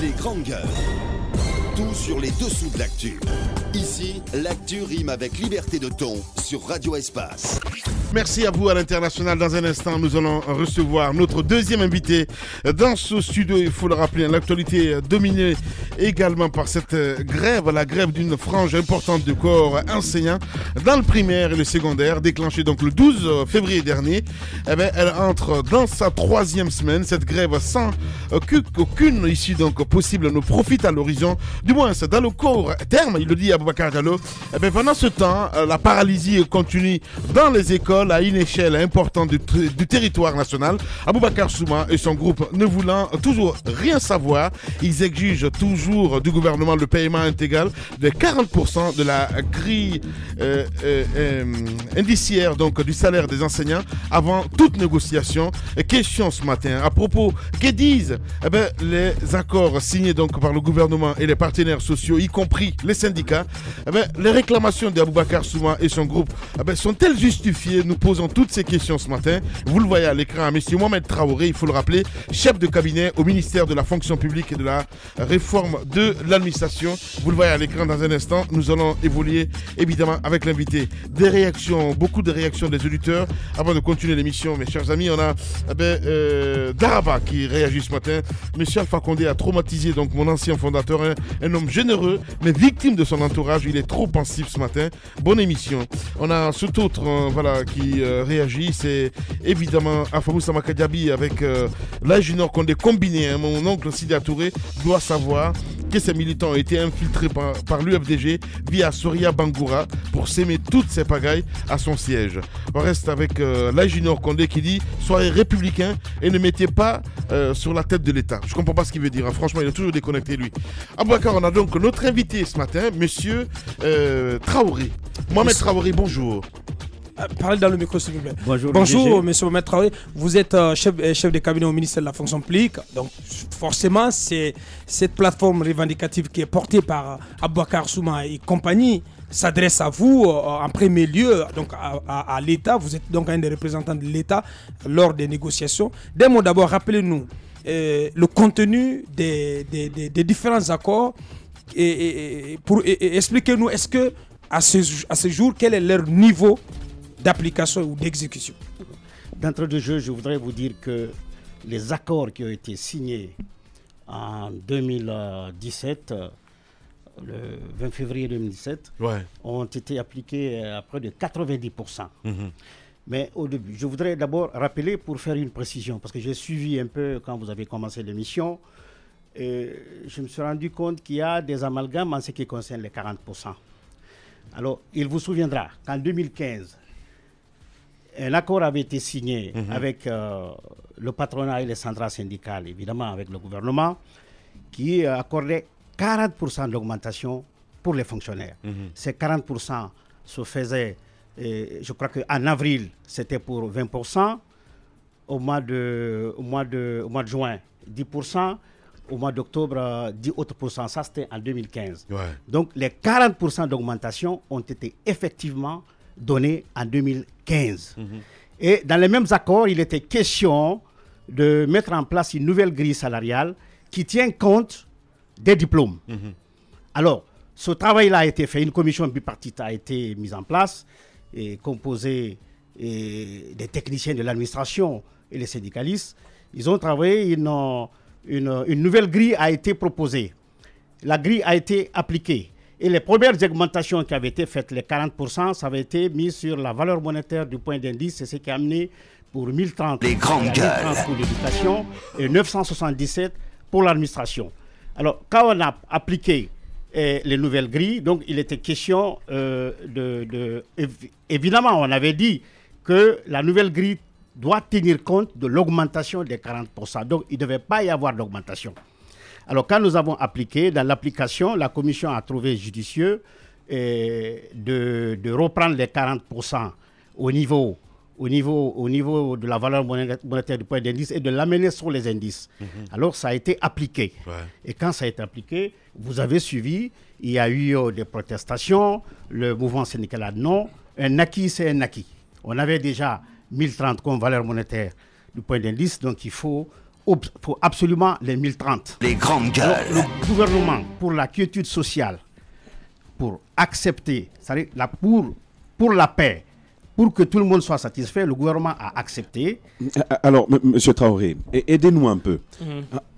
Les grandes gueules. Tout sur les dessous de l'actu. Ici, l'actu rime avec liberté de ton sur Radio Espace. Merci à vous à l'international. Dans un instant, nous allons recevoir notre deuxième invité dans ce studio. Il faut le rappeler, l'actualité dominée également par cette grève, la grève d'une frange importante de corps enseignants dans le primaire et le secondaire, déclenchée donc le 12 février dernier. Elle entre dans sa troisième semaine. Cette grève sans qu'aucune issue donc possible ne profite à l'horizon. Du moins, dans le court terme, il le dit Aboubacar Diallo. Pendant ce temps, la paralysie continue dans les écoles à une échelle importante du territoire national. Aboubacar Souma et son groupe ne voulant toujours rien savoir, ils exigent toujours du gouvernement le paiement intégral de 40% de la grille indiciaire donc, du salaire des enseignants avant toute négociation. Question ce matin, à propos, que disent les accords signés donc, par le gouvernement et les partenaires sociaux, y compris les syndicats. Les réclamations d'Aboubacar Souma et son groupe sont-elles justifiées? Nous posons toutes ces questions ce matin. Vous le voyez à l'écran, M. Mohamed Traoré, il faut le rappeler, chef de cabinet au ministère de la fonction publique et de la réforme de l'administration. Vous le voyez à l'écran dans un instant. Nous allons évoluer évidemment avec l'invité. Des réactions, beaucoup de réactions des auditeurs. Avant de continuer l'émission, mes chers amis, on a Daraba qui réagit ce matin. M. Alpha Condé a traumatisé donc mon ancien fondateur, un homme généreux, mais victime de son entourage. Il est trop pensif ce matin. Bonne émission. On a tout autre qui réagit, c'est évidemment Afamou Samaka Diaby avec l'âge Nord Condé combiné. Mon oncle Sidi Touré doit savoir que ces militants ont été infiltrés par l'UFDG via Soria Bangoura pour s'aimer toutes ces pagailles à son siège. On reste avec l'âge Nord Condé qui dit soyez républicains et ne mettez pas sur la tête de l'État. Je ne comprends pas ce qu'il veut dire. Hein. Franchement, il est toujours déconnecté lui. Aboubacar, on a donc notre invité ce matin, monsieur Traoré. Mohamed Traoré, bonjour. Parlez dans le micro s'il vous plaît. Bonjour, monsieur Mohamed Traoré. Vous êtes chef de cabinet au ministère de la fonction publique. Donc forcément, c'est cette plateforme revendicative qui est portée par Aboubacar Souma et compagnie s'adresse à vous en premier lieu, donc à l'État. Vous êtes donc un des représentants de l'État lors des négociations. D'un mot d'abord, rappelez-nous le contenu des différents accords et expliquez-nous, est-ce que à ce jour, quel est leur niveau d'application ou d'exécution? D'entrée de jeu, je voudrais vous dire que les accords qui ont été signés en 2017, le 20 février 2017, ont été appliqués à près de 90%. Mais au début, je voudrais d'abord rappeler pour faire une précision, parce que j'ai suivi un peu quand vous avez commencé l'émission, et je me suis rendu compte qu'il y a des amalgames en ce qui concerne les 40%. Alors, il vous souviendra qu'en 2015, un accord avait été signé avec le patronat et les centrales syndicales, évidemment avec le gouvernement, qui accordait 40% d'augmentation pour les fonctionnaires. Ces 40% se faisaient, je crois qu'en avril, c'était pour 20%, au mois de juin, 10%, au mois d'octobre, 10 autres pourcents. Ça, c'était en 2015. Donc, les 40% d'augmentation ont été effectivement donnés en 2015. Et dans les mêmes accords, il était question de mettre en place une nouvelle grille salariale qui tient compte des diplômes. Alors, ce travail-là a été fait. Une commission bipartite a été mise en place, et composée des techniciens de l'administration et les syndicalistes. Ils ont travaillé, une nouvelle grille a été proposée. La grille a été appliquée. Et les premières augmentations qui avaient été faites, les 40%, ça avait été mis sur la valeur monétaire du point d'indice. C'est ce qui a amené pour 1030 les grandes gueules pour l'éducation et 977 pour l'administration. Alors, quand on a appliqué les nouvelles grilles, donc il était question évidemment, on avait dit que la nouvelle grille doit tenir compte de l'augmentation des 40%. Donc, il ne devait pas y avoir d'augmentation. Alors, quand nous avons appliqué, dans l'application, la commission a trouvé judicieux de reprendre les 40% au niveau de la valeur monétaire du point d'indice et de l'amener sur les indices. Alors, ça a été appliqué. Et quand ça a été appliqué, vous avez suivi, il y a eu des protestations, le mouvement syndical a dit non, un acquis, c'est un acquis. On avait déjà 1030 comme valeur monétaire du point d'indice, donc il faut faut absolument les 1030. Les grandes gueules. Le gouvernement, pour la quiétude sociale, pour accepter, c'est-à-dire pour la paix, pour que tout le monde soit satisfait, le gouvernement a accepté. Alors, M. Traoré, aidez-nous un peu.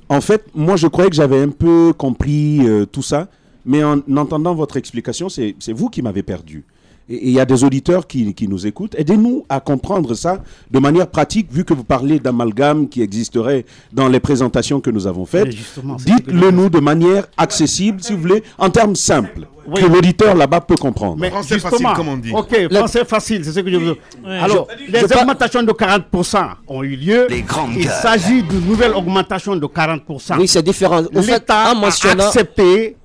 En fait, moi, je croyais que j'avais un peu compris tout ça, mais en entendant votre explication, c'est vous qui m'avez perdu. Et il y a des auditeurs qui nous écoutent. Aidez-nous à comprendre ça de manière pratique, vu que vous parlez d'amalgame qui existerait dans les présentations que nous avons faites. Dites-le nous de manière accessible, si vous voulez, en termes simples, que l'auditeur là-bas peut comprendre. Mais français facile, comme on dit. Ok, français facile, c'est ce que je veux dire. Alors, les augmentations de 40% ont eu lieu. Il s'agit d'une nouvelle augmentation de 40%. Oui, c'est différent. L'État a accepté...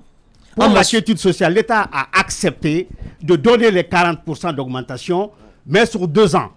Pour la quiétude sociale, l'État a accepté de donner les 40% d'augmentation, mais sur 2 ans.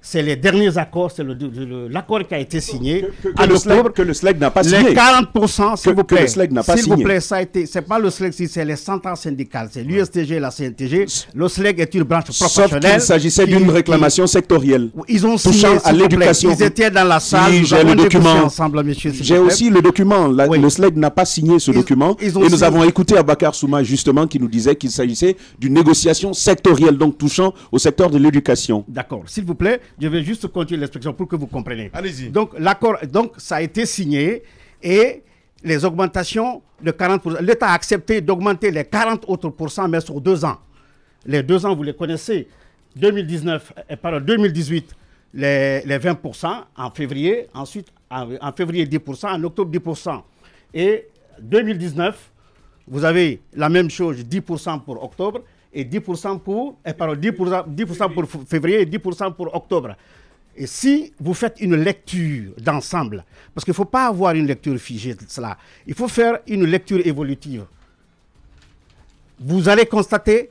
C'est les derniers accords, c'est l'accord qui a été signé en octobre. Que le SLEG n'a pas signé. Les 40%, s'il vous plaît. Que le SLEG n'a pas signé. S'il vous plaît, ça a été, c'est pas le SLEG, c'est les centrales syndicales, c'est l'USTG et la CNTG. Le SLEG est une branche professionnelle. Sauf qu'il s'agissait d'une réclamation sectorielle. Ils ont signé, touchant à l'éducation. Ils étaient dans la salle. Oui, j'ai le document. Ensemble, monsieur, j'ai aussi le document. Le SLEG n'a pas signé ce document. Et nous avons écouté Abakar Souma, justement, qui nous disait qu'il s'agissait d'une négociation sectorielle, donc touchant au secteur de l'éducation. D'accord. S'il vous plaît, je vais juste continuer l'explication pour que vous compreniez. Allez-y. Donc, l'accord, ça a été signé et les augmentations de 40%. L'État a accepté d'augmenter les 40 autres pourcents, mais sur 2 ans. Les 2 ans, vous les connaissez. 2018, les 20% en février. Ensuite, en février, 10%. En octobre, 10%. Et 2019, vous avez la même chose, 10% pour octobre et 10% pour février et 10% pour octobre. Et si vous faites une lecture d'ensemble, parce qu'il ne faut pas avoir une lecture figée de cela, il faut faire une lecture évolutive. Vous allez constater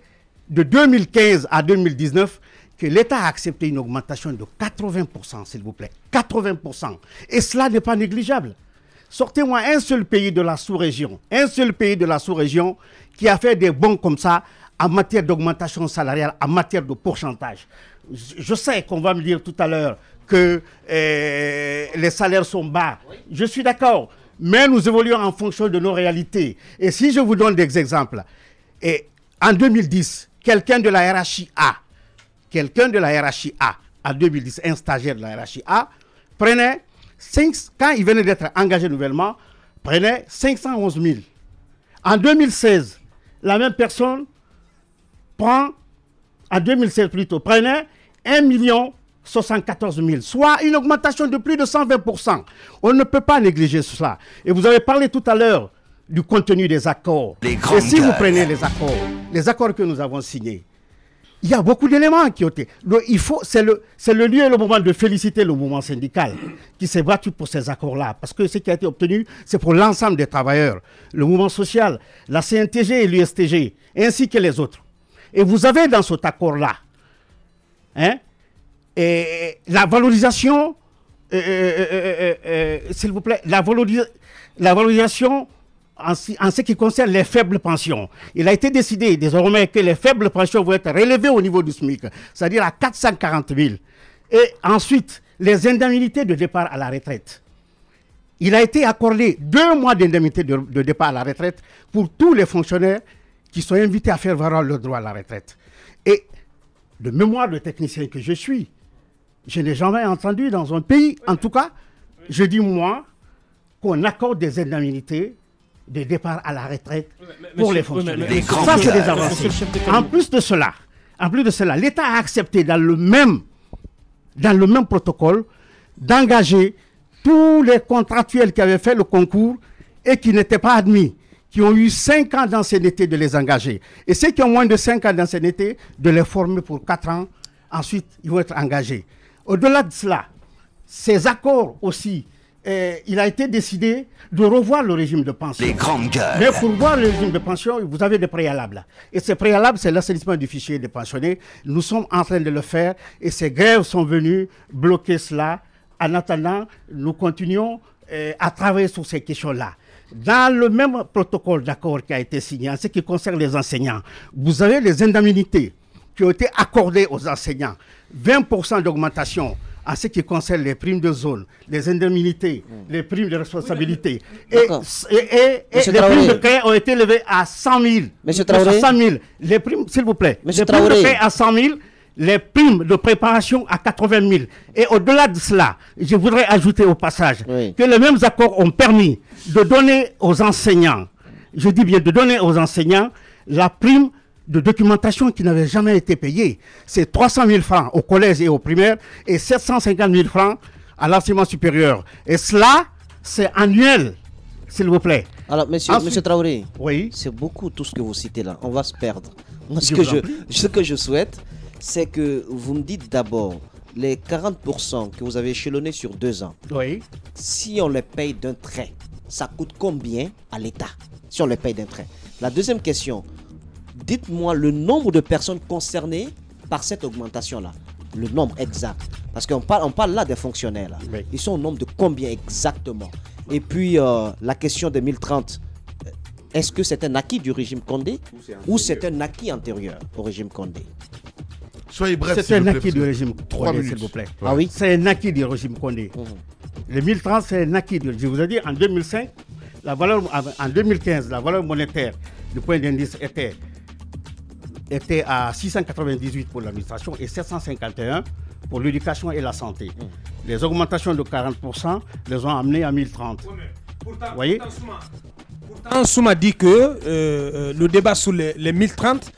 de 2015 à 2019 que l'État a accepté une augmentation de 80%, s'il vous plaît. 80%. Et cela n'est pas négligeable. Sortez-moi un seul pays de la sous-région, qui a fait des bons comme ça en matière d'augmentation salariale, en matière de pourcentage. Je sais qu'on va me dire tout à l'heure que les salaires sont bas. Je suis d'accord. Mais nous évoluons en fonction de nos réalités. Et si je vous donne des exemples, en 2010, quelqu'un de la hiérarchie A, en 2010, un stagiaire de la hiérarchie A, prenait, quand il venait d'être engagé nouvellement, prenait 511 000. En 2016, la même personne prenait 1 074 000, soit une augmentation de plus de 120%. On ne peut pas négliger cela. Et vous avez parlé tout à l'heure du contenu des accords. Et si vous prenez les accords que nous avons signés, il y a beaucoup d'éléments qui ont été... C'est le lieu et le moment de féliciter le mouvement syndical qui s'est battu pour ces accords-là. Parce que ce qui a été obtenu, c'est pour l'ensemble des travailleurs. Le mouvement social, la CNTG et l'USTG, ainsi que les autres. Et vous avez dans cet accord-là, la valorisation, s'il vous plaît, la valorisation en ce qui concerne les faibles pensions. Il a été décidé désormais que les faibles pensions vont être relevées au niveau du SMIC, c'est-à-dire à 440 000. Et ensuite, les indemnités de départ à la retraite. Il a été accordé 2 mois d'indemnité de départ à la retraite pour tous les fonctionnaires qui sont invités à faire valoir leur droit à la retraite. Et de mémoire de technicien que je suis, je n'ai jamais entendu dans un pays, en tout cas, je dis moi, qu'on accorde des indemnités de départ à la retraite pour les fonctionnaires. Ça, c'est des avancées. En plus de cela, l'État a accepté dans le même protocole d'engager tous les contractuels qui avaient fait le concours et qui n'étaient pas admis, qui ont eu 5 ans d'ancienneté, de les engager. Et ceux qui ont moins de 5 ans d'ancienneté, de les former pour 4 ans. Ensuite, ils vont être engagés. Au-delà de cela, ces accords aussi, il a été décidé de revoir le régime de pension. Les grandes gueules. Mais pour voir le régime de pension, vous avez des préalables. Et ces préalables, c'est l'assainissement du fichier des pensionnés. Nous sommes en train de le faire et ces grèves sont venues bloquer cela. En attendant, nous continuons à travailler sur ces questions-là. Dans le même protocole d'accord qui a été signé en ce qui concerne les enseignants, vous avez les indemnités qui ont été accordées aux enseignants. 20% d'augmentation en ce qui concerne les primes de zone, les indemnités, les primes de responsabilité. Et les primes de crédit ont été levées à 100 000. Monsieur Traoré. 100 000. Les primes, s'il vous plaît. Monsieur les primes Traoré. de crédit à 100 000. Les primes de préparation à 80 000. Et au-delà de cela, je voudrais ajouter au passage que les mêmes accords ont permis de donner aux enseignants, je dis bien de donner aux enseignants, la prime de documentation qui n'avait jamais été payée. C'est 300 000 francs au collège et au primaire et 750 000 francs à l'enseignement supérieur. Et cela, c'est annuel, s'il vous plaît. Alors, monsieur Traoré, oui, c'est beaucoup tout ce que vous citez là. On va se perdre. Moi, ce que je souhaite, c'est que vous me dites d'abord les 40% que vous avez échelonnés sur 2 ans. Oui. Si on les paye d'un trait, ça coûte combien à l'État si on les paye d'un trait? La deuxième question, dites-moi le nombre de personnes concernées par cette augmentation-là. Le nombre exact. Parce qu'on parle là des fonctionnaires. Là. Oui. Ils sont au nombre de combien exactement? Et puis, la question de 1030, est-ce que c'est un acquis du régime Condé ou c'est un acquis antérieur au régime Condé? Soyez bref. C'est un acquis du régime Condé, s'il vous plaît. Ah oui? C'est un acquis du régime Condé. Les 1030, c'est un acquis. Je vous ai dit, en 2005, en 2015, la valeur monétaire du point d'indice était à 698 pour l'administration et 751 pour l'éducation et la santé. Les augmentations de 40% les ont amenés à 1030. Pourtant, voyez? Pourtant, Souma dit que le débat sur les 1030,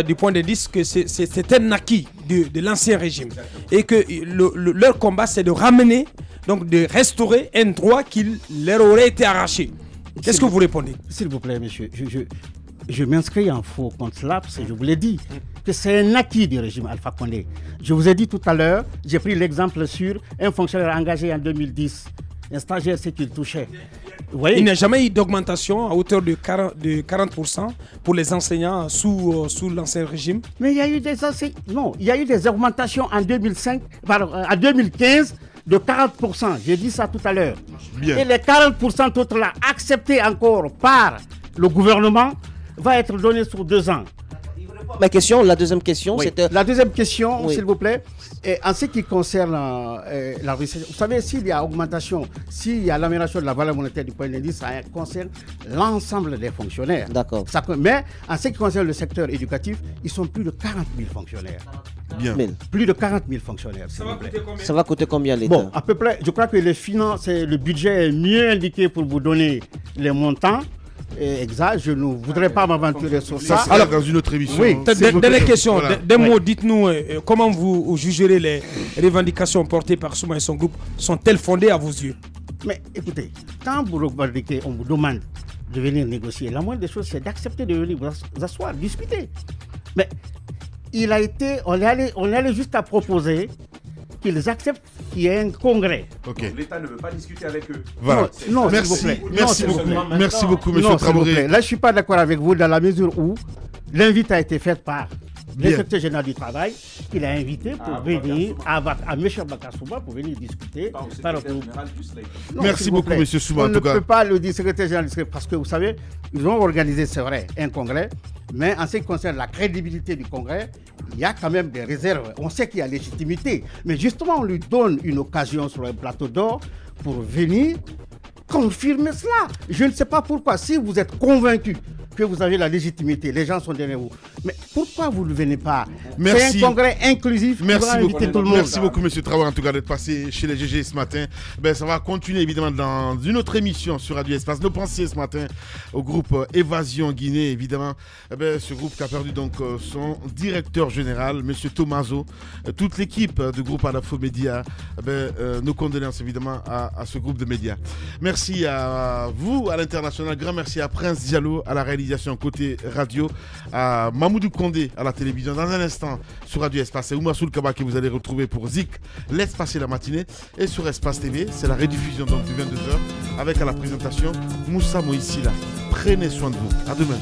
du point d'indice, que c'est un acquis de l'ancien régime. Et que leur combat, c'est de ramener, donc de restaurer un droit qui leur aurait été arraché. Qu'est-ce que vous répondez? S'il vous plaît, monsieur, je m'inscris en faux contre cela, parce que je vous l'ai dit, que c'est un acquis du régime Alpha Condé. Je vous ai dit tout à l'heure, j'ai pris l'exemple sur un fonctionnaire engagé en 2010, un stagiaire, c'est qu'il touchait. Vous voyez? Il n'y a jamais eu d'augmentation à hauteur de 40% pour les enseignants sous l'ancien régime. Mais il y a eu il y a eu des augmentations en 2015 de 40%. J'ai dit ça tout à l'heure. Et les 40% autres là, acceptés encore par le gouvernement, va être donné sur 2 ans. La deuxième question, c'était... La deuxième question, s'il vous plaît, et en ce qui concerne la recette, vous savez, s'il y a augmentation, s'il y a l'amélioration de la valeur monétaire du point d'indice, ça concerne l'ensemble des fonctionnaires. D'accord. Mais en ce qui concerne le secteur éducatif, ils sont plus de 40 000 fonctionnaires. Bien. Plus de 40 000 fonctionnaires. Ça va coûter combien l'État? Bon, à peu près, je crois que les finances, le budget est mieux indiqué pour vous donner les montants. Exact, je ne voudrais pas m'aventurer sur ça. Alors, dans une autre émission. Oui. Dernière question, d'un mot, dites-nous comment vous jugerez les revendications portées par Souma et son groupe, sont-elles fondées à vos yeux? Mais écoutez, quand vous revendiquez, on vous demande de venir négocier. La moindre des choses, c'est d'accepter de venir vous asseoir, discuter. Mais on est allé juste à proposer qu'ils acceptent qu'il y ait un congrès. L'État ne veut pas discuter avec eux. Voilà. Non, merci beaucoup, monsieur Traoré. Là, je ne suis pas d'accord avec vous dans la mesure où l'invite a été faite par l'inspecteur général du travail, qu'il a invité pour venir à M. Bakar-Souma pour venir discuter. Merci beaucoup, M. Souma. On ne peut pas le dire secrétaire général parce que vous savez, ils ont organisé, c'est vrai, un congrès, mais en ce qui concerne la crédibilité du congrès, il y a quand même des réserves. On sait qu'il y a légitimité, mais justement, on lui donne une occasion sur un plateau d'or pour venir confirmer cela. Je ne sais pas pourquoi. Si vous êtes convaincu que vous avez la légitimité, les gens sont derrière vous. Mais pourquoi vous ne venez pas? C'est un congrès inclusif. Merci beaucoup. Tout le monde. Merci beaucoup, M. Traoré, en tout cas, d'être passé chez les GG ce matin. Ça va continuer évidemment dans une autre émission sur Radio Espace. Nos pensées ce matin au groupe Évasion Guinée, évidemment. Ce groupe qui a perdu donc son directeur général, M. Tomaso. Toute l'équipe du groupe Adafo Média, nos condoléances évidemment à ce groupe de médias. Merci à vous, à l'international. Grand merci à Prince Diallo, à la réalisation côté radio, à Mamoudou Condé à la télévision. Dans un instant sur Radio Espace, c'est Oumar Soulkaba que vous allez retrouver pour Zik, laisse passer la matinée. Et sur Espace TV, c'est la rediffusion donc du 22h avec à la présentation Moussa Moïsila. Prenez soin de vous. À demain.